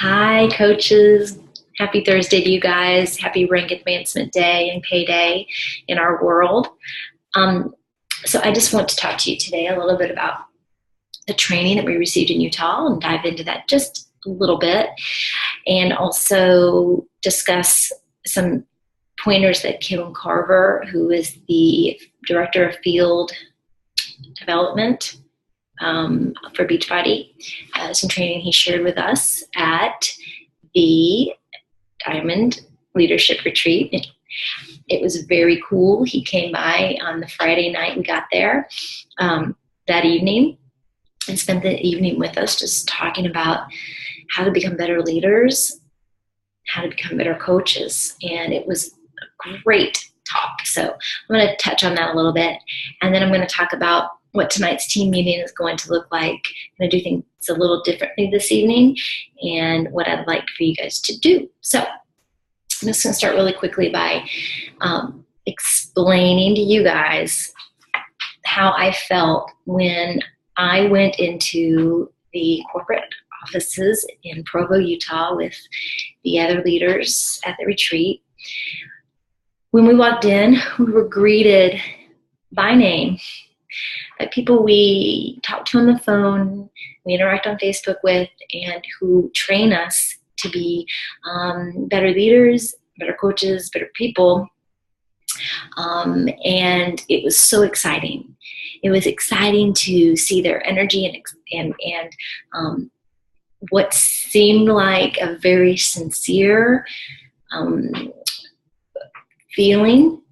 Hi, coaches. Happy Thursday to you guys. Happy Rank Advancement Day and payday in our world. Um, so I just want to talk to you today a little bit about the training that we received in Utah and dive into that just a little bit, and also discuss some pointers that Kim Carver, who is the Director of Field Development for Beachbody, some training he shared with us at the Diamond Leadership Retreat. It was very cool. He came by on the Friday night we got there that evening and spent the evening with us just talking about how to become better leaders, how to become better coaches. And it was a great talk. So I'm going to touch on that a little bit. And then I'm going to talk about what tonight's team meeting is going to look like. I'm going to do things a little differently this evening and what I'd like for you guys to do. So I'm just going to start really quickly by explaining to you guys how I felt when I went into the corporate offices in Provo, Utah with the other leaders at the retreat. When we walked in, we were greeted by name by people we talk to on the phone, we interact on Facebook with, and who train us to be better leaders, better coaches, better people. And it was so exciting. It was exciting to see their energy and what seemed like a very sincere feeling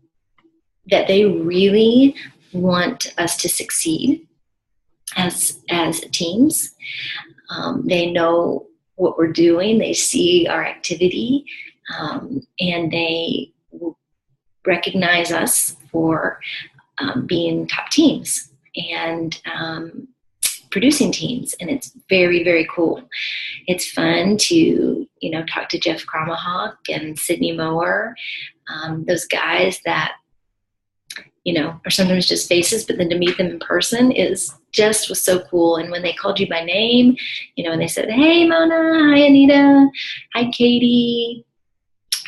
that they really want us to succeed as teams. They know what we're doing. They see our activity, and they recognize us for being top teams and producing teams. And it's very, very cool. It's fun to, talk to Jeff Kromahawk and Sydney Mower, those guys that, are sometimes just faces, but then to meet them in person was so cool. And when they called you by name, and they said, "Hey, Mona, hi, Anita, hi, Katie,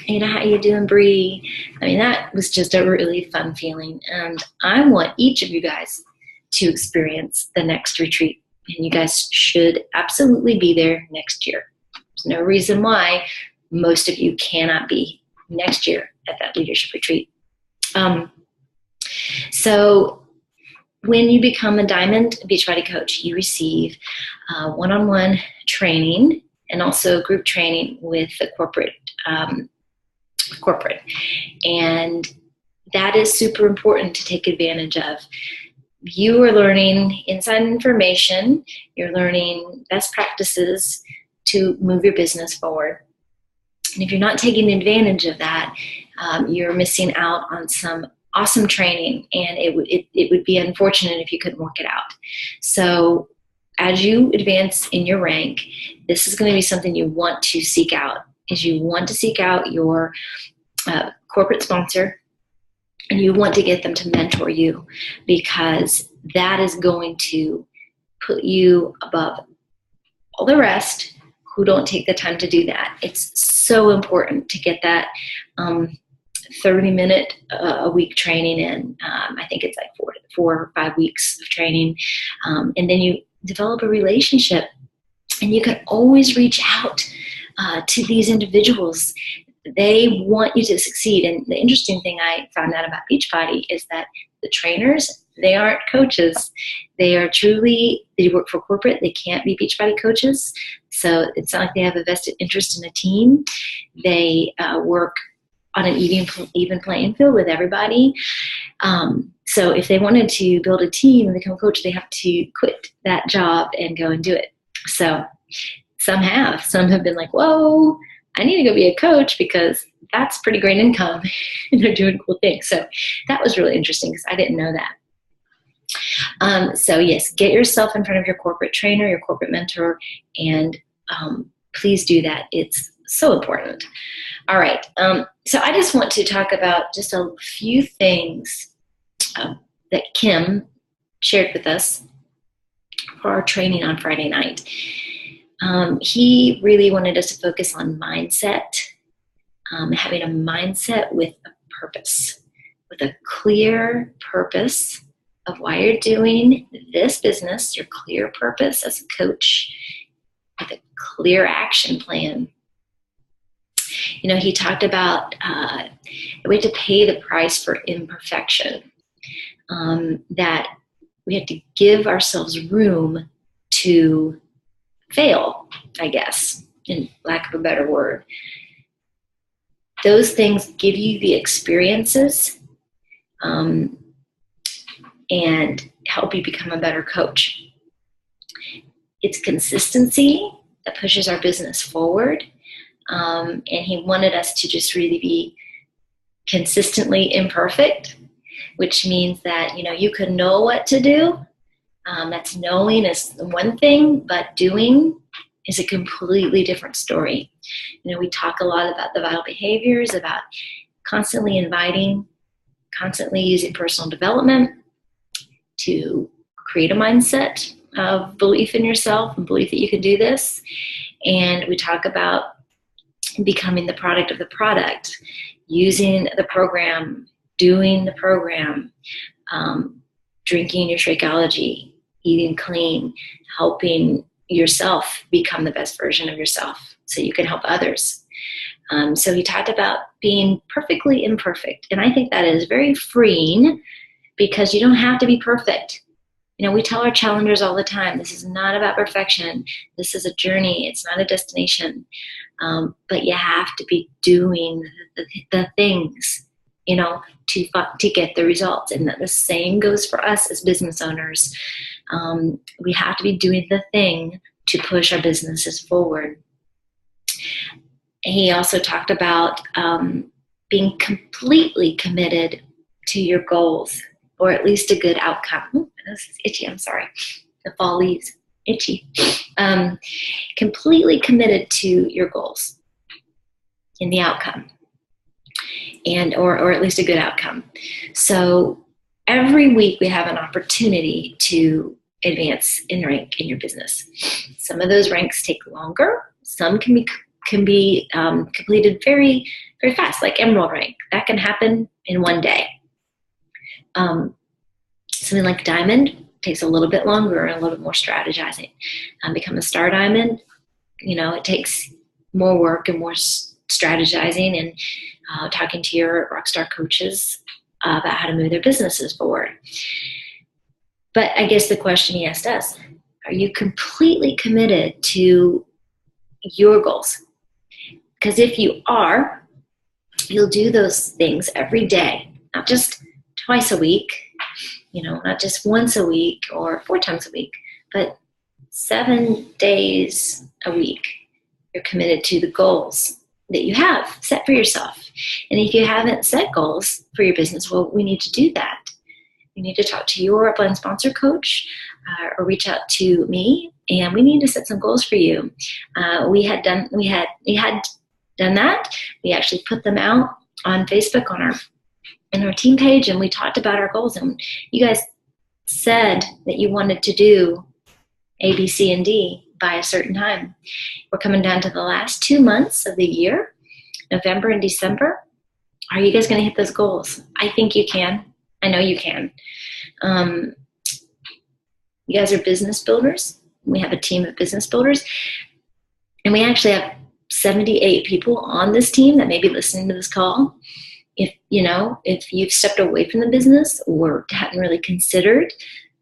how you doing, Bree?" I mean, that was just a really fun feeling. And I want each of you guys to experience the next retreat. And you guys should absolutely be there next year. There's no reason why most of you cannot be next year at that leadership retreat. So when you become a Diamond Beachbody coach, you receive one-on-one training and also group training with the corporate. And that is super important to take advantage of. You are learning inside information. You're learning best practices to move your business forward. And if you're not taking advantage of that, you're missing out on some awesome training, and it would be unfortunate if you couldn't work it out. So as you advance in your rank, this is going to be something you want to seek out. Is you want to seek out your corporate sponsor, and you want to get them to mentor you, because that is going to put you above all the rest who don't take the time to do that. It's so important to get that 30-minute a week training in. I think it's like 4 or 5 weeks of training. And then you develop a relationship, and you can always reach out to these individuals. They want you to succeed. And the interesting thing I found out about Beachbody is that the trainers, they aren't coaches. They work for corporate. They can't be Beachbody coaches. So it's not like they have a vested interest in a team. They work on an even playing field with everybody. So if they wanted to build a team and become a coach, they have to quit that job and go and do it. So some have been like, whoa, I need to go be a coach because that's pretty great income and they're doing cool things. So that was really interesting because I didn't know that. So yes, get yourself in front of your corporate trainer, your corporate mentor, and please do that. It's so important. All right. So I just want to talk about just a few things that Kim shared with us for our training on Friday night. He really wanted us to focus on mindset, having a mindset with a purpose, with a clear purpose of why you're doing this business, your clear purpose as a coach, with a clear action plan. He talked about we have to pay the price for imperfection, that we have to give ourselves room to fail, I guess, in lack of a better word. Those things give you the experiences and help you become a better coach. It's consistency that pushes our business forward. And he wanted us to just really be consistently imperfect, which means that, you can know what to do. That's knowing is one thing, but doing is a completely different story. We talk a lot about the vital behaviors, about constantly inviting, constantly using personal development to create a mindset of belief in yourself and belief that you can do this. And we talk about becoming the product of the product, using the program, doing the program, drinking your Shakeology, eating clean, helping yourself become the best version of yourself so you can help others. So he talked about being perfectly imperfect. And I think that is very freeing because you don't have to be perfect. We tell our challengers all the time, this is not about perfection. This is a journey. It's not a destination. But you have to be doing the things, to get the results. And the same goes for us as business owners. We have to be doing the thing to push our businesses forward. He also talked about being completely committed to your goals, or at least a good outcome. Ooh, this is itchy, I'm sorry. The fall leaves, itchy. Completely committed to your goals in the outcome, and or at least a good outcome. So every week we have an opportunity to advance in rank in your business. Some of those ranks take longer. Some can be completed very, very fast, like Emerald rank. That can happen in one day. Something like Diamond takes a little bit longer and a little bit more strategizing. Become a Star Diamond, it takes more work and more strategizing and talking to your rockstar coaches about how to move their businesses forward. But I guess the question he asked us, are you completely committed to your goals? Because if you are, you'll do those things every day, not just twice a week, not just once a week or 4 times a week, but 7 days a week. You're committed to the goals that you have set for yourself. And if you haven't set goals for your business, well, we need to do that. You need to talk to your upline sponsor coach or reach out to me, and we need to set some goals for you. We had done that. We actually put them out on Facebook in our team page, and we talked about our goals. And you guys said that you wanted to do A, B, C, and D by a certain time. We're coming down to the last 2 months of the year, November and December. Are you guys going to hit those goals? I think you can. I know you can. You guys are business builders. We have a team of business builders, and we actually have 78 people on this team that may be listening to this call. If you've stepped away from the business or hadn't really considered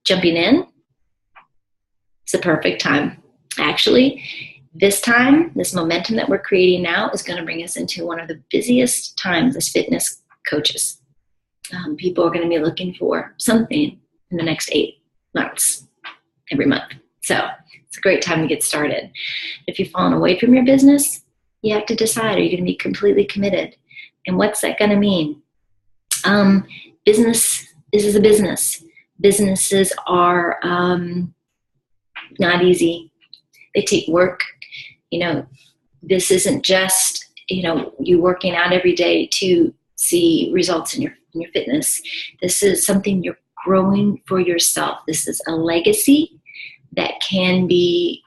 jumping in, it's the perfect time. Actually, this momentum that we're creating now is going to bring us into one of the busiest times as fitness coaches. People are going to be looking for something in the next 8 months, every month. So it's a great time to get started. If you've fallen away from your business, you have to decide, are you going to be completely committed? And what's that going to mean? This is a business. Businesses are not easy. They take work. This isn't just, you working out every day to see results in your fitness. This is something you're growing for yourself. This is a legacy that can be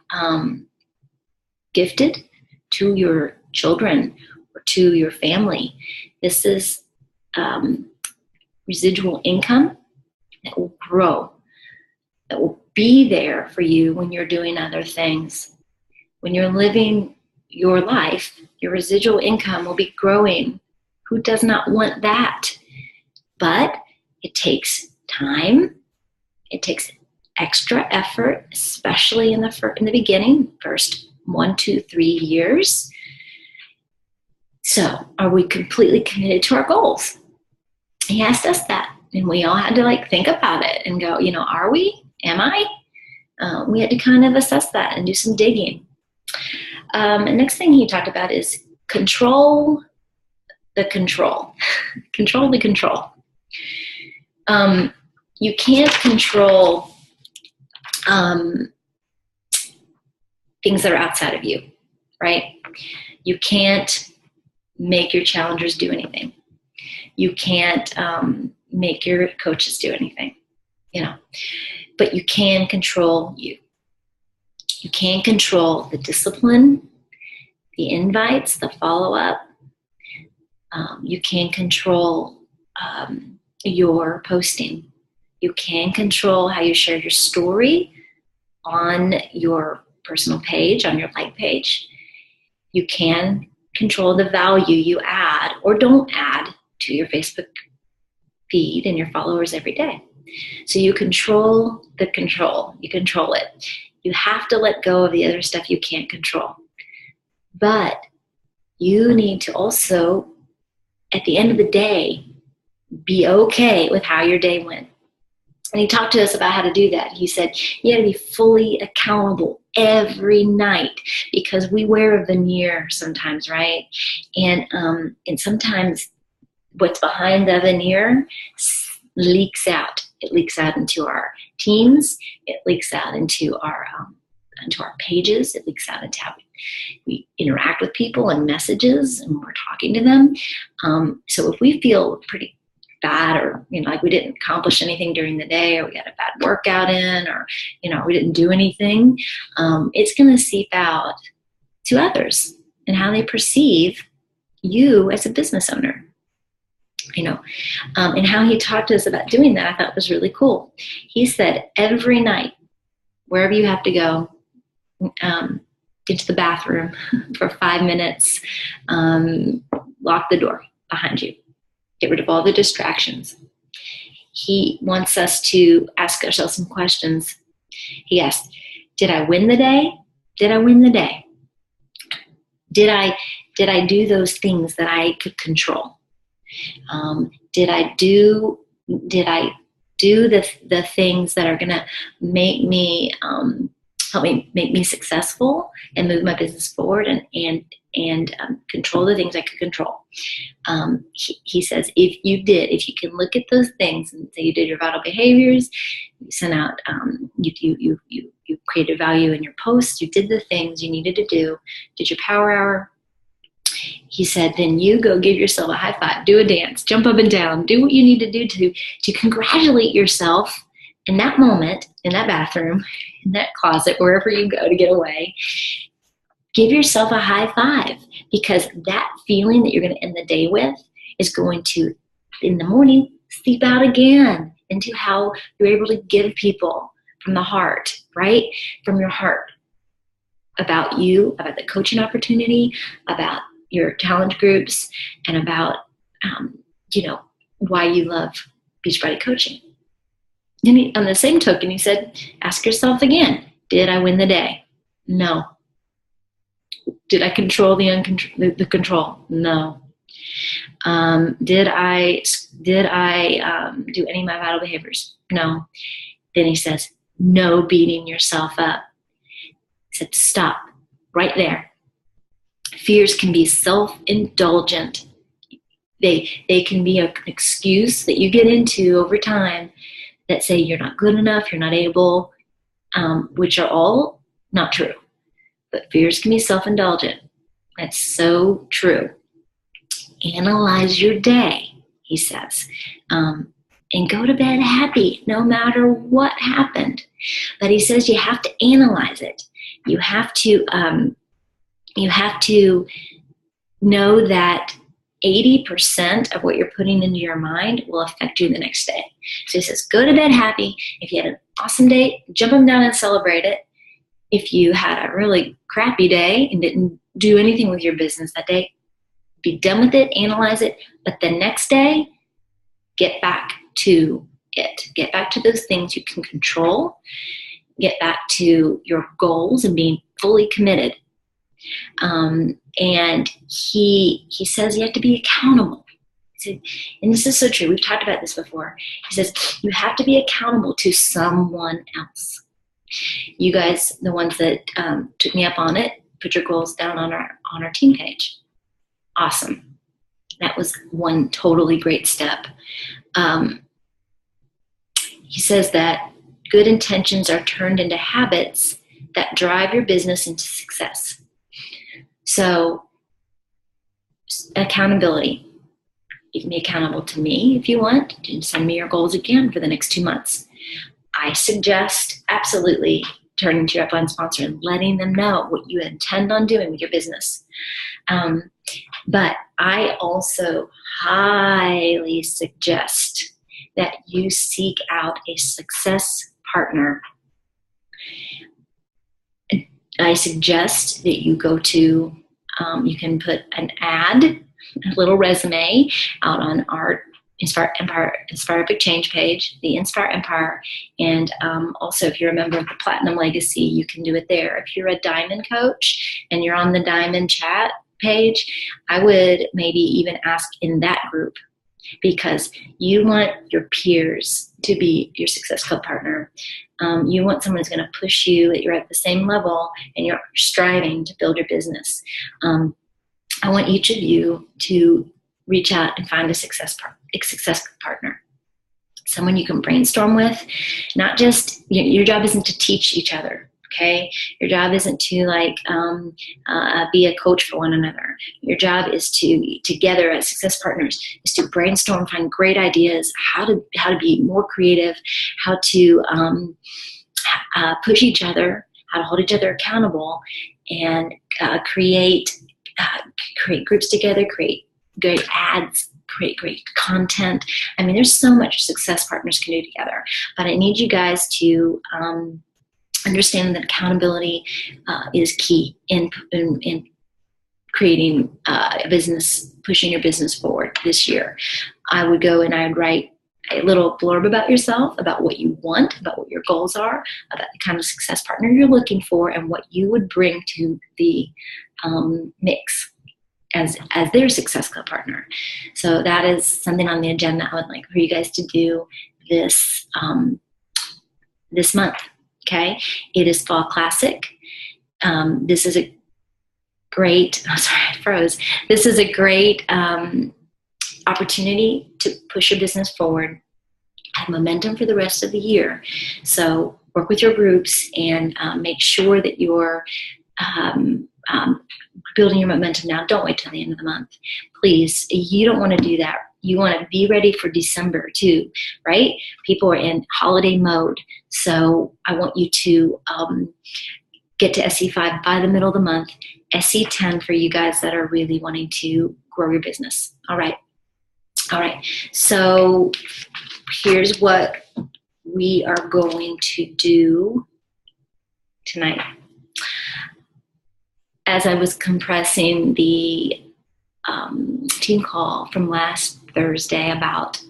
gifted to your children or to your family. This is residual income that will grow, that will be there for you when you're doing other things. When you're living your life, your residual income will be growing. Who does not want that? But it takes time. It takes extra effort, especially in the beginning, first 1, 2, 3 years. So, are we completely committed to our goals? He asked us that, and we all had to think about it and go, are we? Am I? We had to kind of assess that and do some digging. And next thing he talked about is control the control. Control the control. You can't control things that are outside of you, right? You can't make your challengers do anything. You can't make your coaches do anything, but you can control you. You can control the discipline, the invites, the follow-up. You can control your posting. You can control how you share your story on your personal page, on your like page. You can control the value you add or don't add to your Facebook feed and your followers every day. So you control the control. You control it. You have to let go of the other stuff you can't control. But you need to also, at the end of the day, be okay with how your day went. And he talked to us about how to do that. He said, you got to be fully accountable every night, because we wear a veneer sometimes, right? And sometimes what's behind the veneer leaks out. It leaks out into our teams. It leaks out into our pages. It leaks out into how we interact with people and messages, and we're talking to them. So if we feel pretty bad, or like we didn't accomplish anything during the day, or we got a bad workout in, or we didn't do anything, it's going to seep out to others and how they perceive you as a business owner. And how he talked to us about doing that, I thought was really cool. He said every night, wherever you have to go, get to the bathroom for 5 minutes, lock the door behind you. Get rid of all the distractions. He wants us to ask ourselves some questions. He asked, did I win the day? Did I win the day? Did I do those things that I could control? Did I do the things that are going to make me help me make me successful and move my business forward, and control the things I could control? He says, if you can look at those things and say you did your vital behaviors, you sent out, you created value in your posts, you did the things you needed to do, did your power hour. He said, then you go give yourself a high five, do a dance, jump up and down, do what you need to do to congratulate yourself in that moment, in that bathroom, in that closet, wherever you go to get away. Give yourself a high five, because that feeling that you're going to end the day with is going to, in the morning, seep out again into how you're able to give people from the heart, right? From your heart, about you, about the coaching opportunity, about your challenge groups, and about, why you love Beachbody coaching. And on the same token, he said, ask yourself again, did I win the day? No. Did I control the control? No. Did I do any of my vital behaviors? No. Then he says, no beating yourself up. He said, stop right there. Fears can be self-indulgent. They can be an excuse that you get into over time that say you're not good enough, you're not able, which are all not true. But fears can be self-indulgent. That's so true. Analyze your day, he says, and go to bed happy no matter what happened. But he says you have to analyze it. You have to you have to know that 80% of what you're putting into your mind will affect you the next day. So he says, go to bed happy. If you had an awesome day, jump them down and celebrate it. If you had a really crappy day and didn't do anything with your business that day, be done with it, analyze it, but the next day, get back to it. Get back to those things you can control. Get back to your goals and being fully committed. And he says you have to be accountable. And this is so true. We've talked about this before. He says you have to be accountable to someone else. You guys, the ones that took me up on it, put your goals down on our team page. Awesome. That was one totally great step. He says that good intentions are turned into habits that drive your business into success. So, accountability. You can be accountable to me if you want. You can send me your goals again for the next 2 months. I suggest absolutely turning to your upline sponsor and letting them know what you intend on doing with your business. But I also highly suggest that you seek out a success partner. I suggest that you go to, you can put an ad, a little resume out on our Inspire Epic Change page, the Inspire Empire, and also if you're a member of the Platinum Legacy, you can do it there. If you're a Diamond coach and you're on the Diamond chat page, I would maybe even ask in that group, because you want your peers to be your Success Club partner. You want someone who's going to push you, that you're at the same level and you're striving to build your business. I want each of you to reach out and find a success partner, someone you can brainstorm with. Not just, your job isn't to teach each other. Okay, your job isn't to be a coach for one another. Your job is to, together as success partners, is to brainstorm, find great ideas, how to be more creative, how to push each other, how to hold each other accountable, and create groups together, create great ads, create great content. I mean, there's so much success partners can do together. But I need you guys to understand that accountability is key in creating a business, pushing your business forward this year. I would go and I would write a little blurb about yourself, about what you want, about what your goals are, about the kind of success partner you're looking for, and what you would bring to the mix as their Success Club partner. So that is something on the agenda I would like for you guys to do this month. Okay, it is Fall Classic. This is a great, I froze. This is a great opportunity to push your business forward, have momentum for the rest of the year. So work with your groups and make sure that you're building your momentum now. Don't wait till the end of the month. Please, you don't want to do that. You want to be ready for December too, right? People are in holiday mode. So I want you to get to SE5 by the middle of the month, SE10 for you guys that are really wanting to grow your business. All right. So here's what we are going to do tonight. As I was compressing the team call from last Thursday about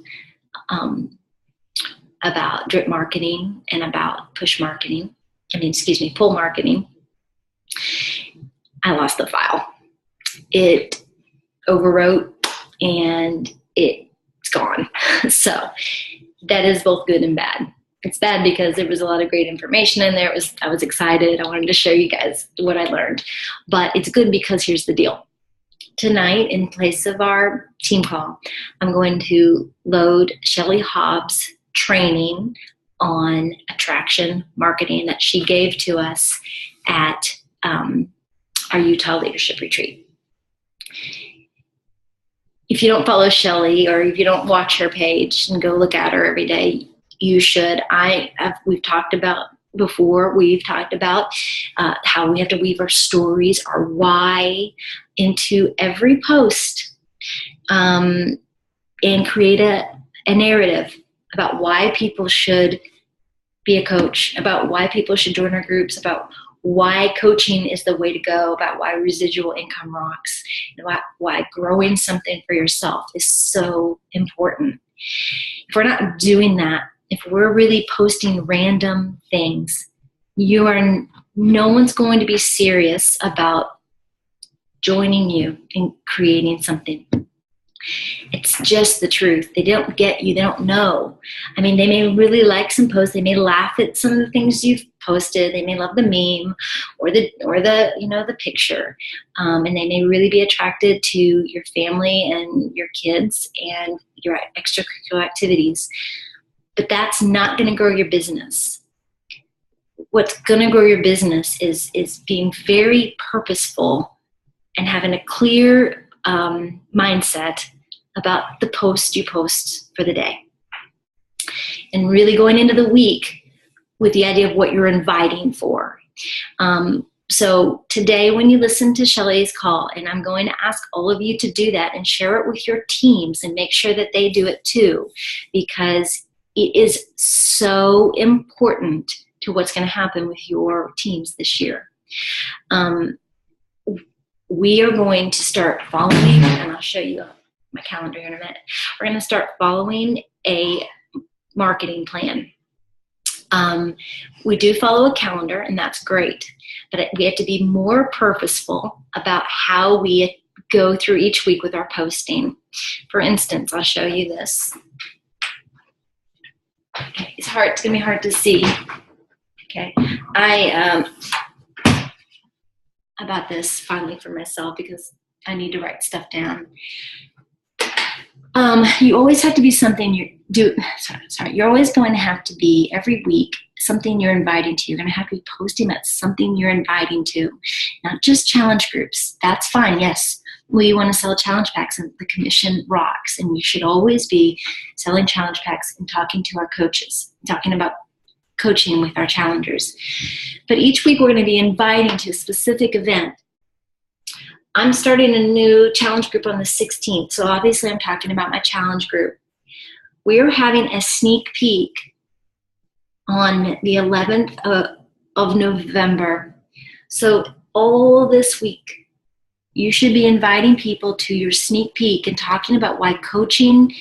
drip marketing and about pull marketing, I lost the file. It overwrote and it's gone. So that is both good and bad. It's bad because there was a lot of great information in there. I was excited. I wanted to show you guys what I learned. But it's good because here's the deal. Tonight, in place of our team call, I'm going to load Shelly Hobbs' training on attraction marketing that she gave to us at our Utah Leadership Retreat. If you don't follow Shelly, or if you don't watch her page and go look at her every day, you should. We've talked about before, we've talked about how we have to weave our stories, our why, into every post, and create a narrative about why people should be a coach, about why people should join our groups, about why coaching is the way to go, about why residual income rocks, and why growing something for yourself is so important. If we're not doing that, if we're really posting random things, no one's going to be serious about joining you and creating something. It's just the truth. They don't get you. They don't know. I mean, they may really like some posts. They may laugh at some of the things you've posted. They may love the meme or the picture, and they may really be attracted to your family and your kids and your extracurricular activities. But that's not going to grow your business. What's going to grow your business is being very purposeful and having a clear mindset about the post you post for the day, and really going into the week with the idea of what you're inviting for. So today, when you listen to Shelley's call, and I'm going to ask all of you to do that and share it with your teams and make sure that they do it too, because it is so important to what's going to happen with your teams this year. We are going to start following, and I'll show you my calendar here in a minute. We're going to start following a marketing plan. We do follow a calendar, and that's great, but we have to be more purposeful about how we go through each week with our posting. For instance, I'll show you this. Okay, it's going to be hard to see. Okay, I bought this finally for myself because I need to write stuff down. You always have to be something you're always going to have to be every week something you're inviting to. You're going to have to be posting about something you're inviting to, not just challenge groups. That's fine. Yes, we want to sell challenge packs, and the commission rocks, and we should always be selling challenge packs and talking to our coaches, talking about coaching with our challengers. But each week we're going to be inviting to a specific event. I'm starting a new challenge group on the 16th, so obviously I'm talking about my challenge group. We are having a sneak peek on the 11th of November. So all this week, you should be inviting people to your sneak peek and talking about why coaching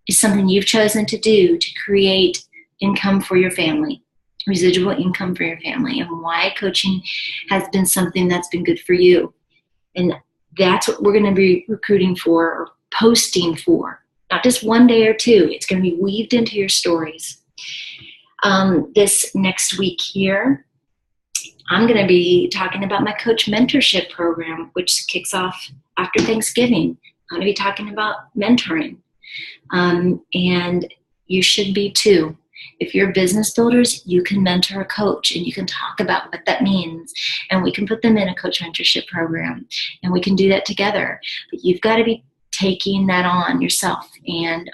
is something you've chosen to do to create income for your family, residual income for your family, and why coaching has been something that's been good for you. And that's what we're going to be recruiting for or posting for, not just one day or two. It's going to be weaved into your stories. This next week here, I'm going to be talking about my coach mentorship program, which kicks off after Thanksgiving. I'm going to be talking about mentoring, and you should be too. If you're business builders, you can mentor a coach, and you can talk about what that means, and we can put them in a coach mentorship program, and we can do that together. But you've got to be taking that on yourself and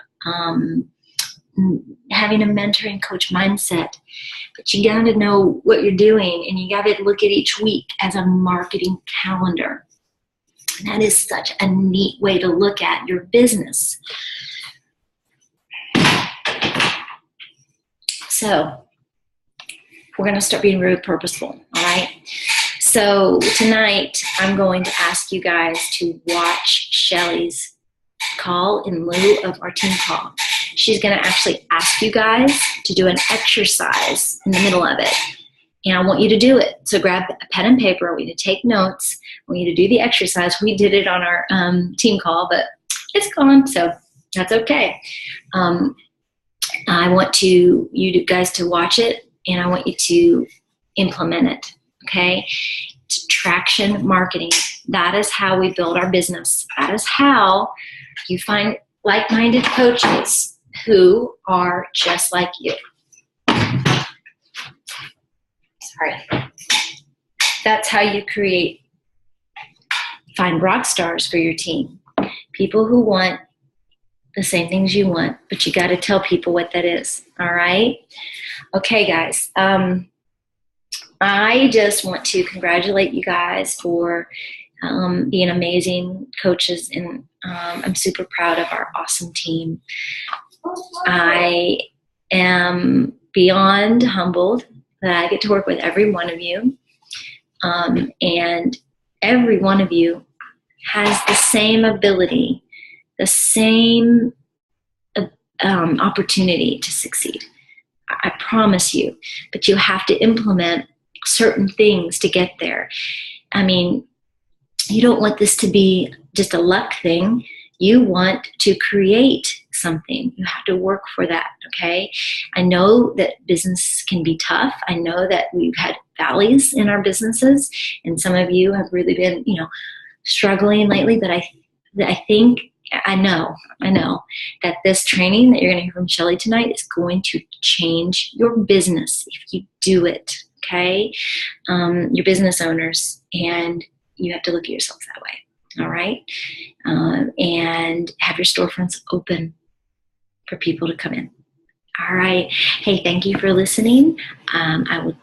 having a mentoring coach mindset. But you got to know what you're doing, and you got to look at each week as a marketing calendar. And that is such a neat way to look at your business. So we're going to start being really purposeful, all right? So tonight I'm going to ask you guys to watch Shelley's call in lieu of our team call. She's going to actually ask you guys to do an exercise in the middle of it, and I want you to do it. So grab a pen and paper. I want you to take notes. I want you to do the exercise. We did it on our team call, but it's gone, so that's okay. I want you guys to watch it, and I want you to implement it, okay? It's traction marketing. That is how we build our business. That is how you find like-minded coaches who are just like you. Sorry. That's how you find rock stars for your team. People who want the same things you want, but you got to tell people what that is. All right? Okay, guys. I just want to congratulate you guys for being amazing coaches, and I'm super proud of our awesome team. I am beyond humbled that I get to work with every one of you, and every one of you has the same ability, the same opportunity to succeed. I promise you, but you have to implement certain things to get there. I mean, you don't want this to be just a luck thing. You want to create something. You have to work for that, okay? I know that business can be tough. I know that we've had valleys in our businesses, and some of you have really been, struggling lately, but I know that this training that you're going to hear from Shelly tonight is going to change your business if you do it, okay? You're business owners, and you have to look at yourselves that way, all right? And have your storefronts open for people to come in. All right. Hey, thank you for listening. I will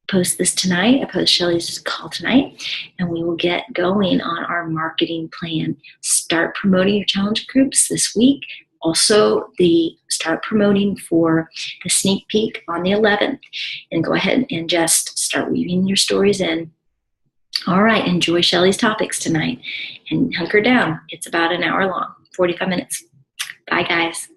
post this tonight. I post Shelly's call tonight, and we will get going on our marketing plan. Start promoting your challenge groups this week. Also, start promoting for the sneak peek on the 11th, and go ahead and just start weaving your stories in. All right, enjoy Shelly's topics tonight, and hunker down. It's about an hour long, 45 minutes. Bye, guys.